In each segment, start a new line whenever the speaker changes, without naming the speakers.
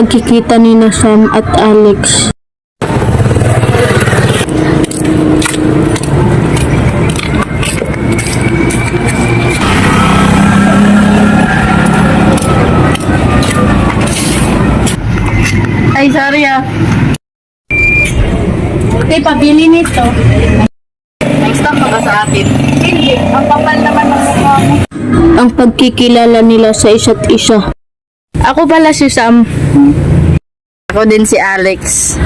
pagkikita ni na Sam at Alex.
Ay, sorry ah. Okay, pabili nito. Nag-stop ka ba sa akin? Hindi. Ang kapal naman ng mukha mo.
Ang pagkikilala nila sa isa't isa.
Ako pala si Sam. Ako din si Alex.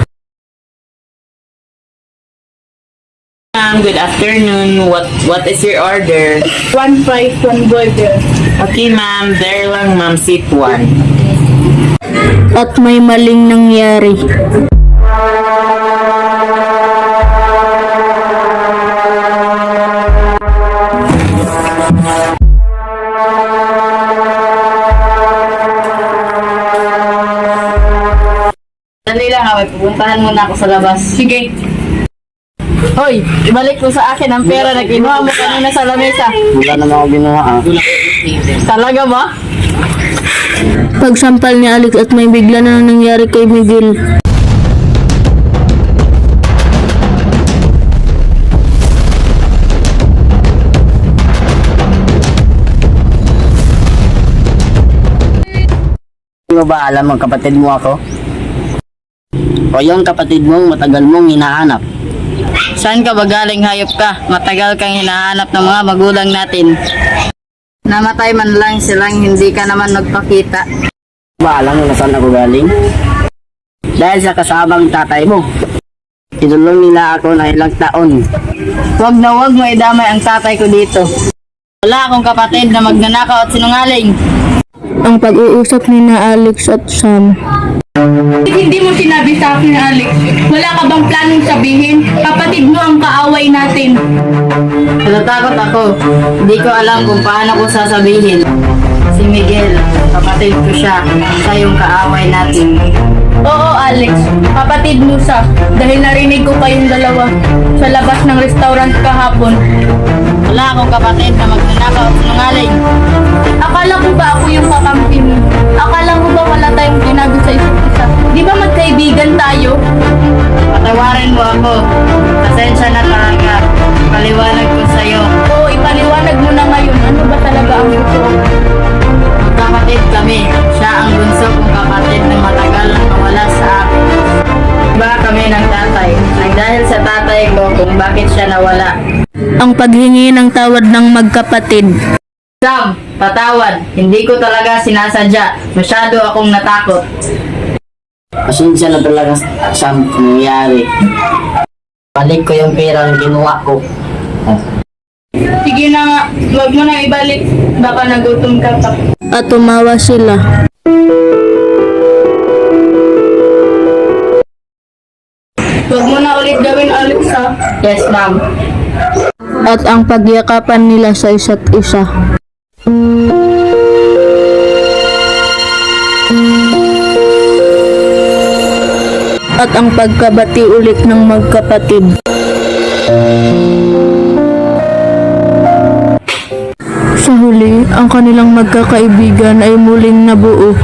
Ma'am, good afternoon. What is your order?
1 fries, 1 burger.
Okay, ma'am. There lang, ma'am. Seat 1.
At may maling nangyari.
Dali lang ha, pupuntahan muna ako sa labas. Sige. Hoy, ibalik mo sa akin ang pera na kinuha mo kanina sa lamesa.
Wala naman ako ginawa
Talaga ba?
Pagsampal ni Alex at may bigla na nangyari kay Miguel.
Hindi mo ba alam ang kapatid mo ako? O yung kapatid mong matagal mong hinahanap?
Saan ka ba galing, hayop ka? Matagal kang hinahanap ng mga magulang natin. Namatay man lang silang hindi ka naman nagpakita.
Ba alam mo na saan ako galing? Dahil sa kasabang tatay mo. Tinulong nila ako na ilang taon.
Wag na wag mo idamay ang tatay ko dito. Wala akong kapatid na magnanakaw at sinungaling.
Ang pag-uusap ni na Alex at Sam.
Hindi mo sinabi sa akin, Alex. Wala ka bang planong sabihin? Kapatid mo ang kaaway natin.
Natatakot ako. Hindi ko alam kung paano ko sasabihin. Si Miguel, kapatid ko siya. Siya yung kaaway natin.
Oo, Alex. Kapatid mo siya. Dahil narinig ko kayong dalawa sa labas ng restaurant kahapon.
Wala akong kapatid na magnanakaw at sinungaling.
Akala ko ba ako yung kakampi mo? Akala ko ba wala tayong ginagawa sa isa't isa? Di ba magkaibigan tayo?
Patawarin mo ako. Pasensya na talaga. Paliwanag ko sa'yo.
Oo, ipaliwanag mo na ngayon. Ano ba talaga ang gusto ko?
Kapatid kami. Siya ang bunso kong kapatid na matagal na nawala sa akin. Iba kami ng tatay. Nang dahil sa tatay ko kung bakit siya nawala.
Ang paghingi ng tawad ng magkapatid.
Sam, patawad. Hindi ko talaga sinasadya. Masyado akong natakot.
Pasensya na talaga sa nangyari. Balik ko yung pera na ginawa ko.
Sige na nga. Huwag mo na ibalik. Baka nagutom ka pa.
At tumawa sila.
Huwag mo na ulit gawin, Alex, ha?
Yes, ma'am.
At ang pagyakapan nila sa isa't isa. At ang pagkabati ulit ng magkapatid. Sa huli, ang kanilang magkakaibigan ay muling nabuo.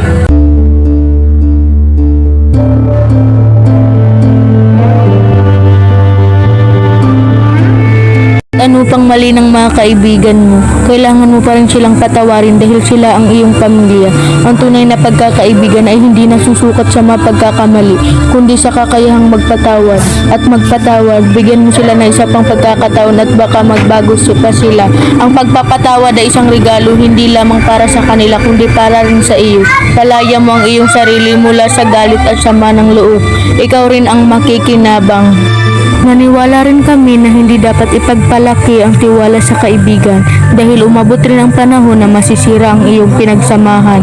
Ano pang mali ng mga kaibigan mo, kailangan mo pa rin silang patawarin dahil sila ang iyong pamilya. Ang tunay na pagkakaibigan ay hindi nasusukat sa mga pagkakamali, kundi sa kakayahang magpatawad. At magpatawad, bigyan mo sila ng isa pang pagkakataon at baka magbago pa sila. Ang pagpapatawad ay isang regalo hindi lamang para sa kanila kundi para rin sa iyo. Palaya mo ang iyong sarili mula sa galit at sama ng loob. Ikaw rin ang makikinabang. Naniwala rin kami na hindi dapat ipagpalaki ang tiwala sa kaibigan dahil umabot rin ang panahon na masisira ang iyong pinagsamahan.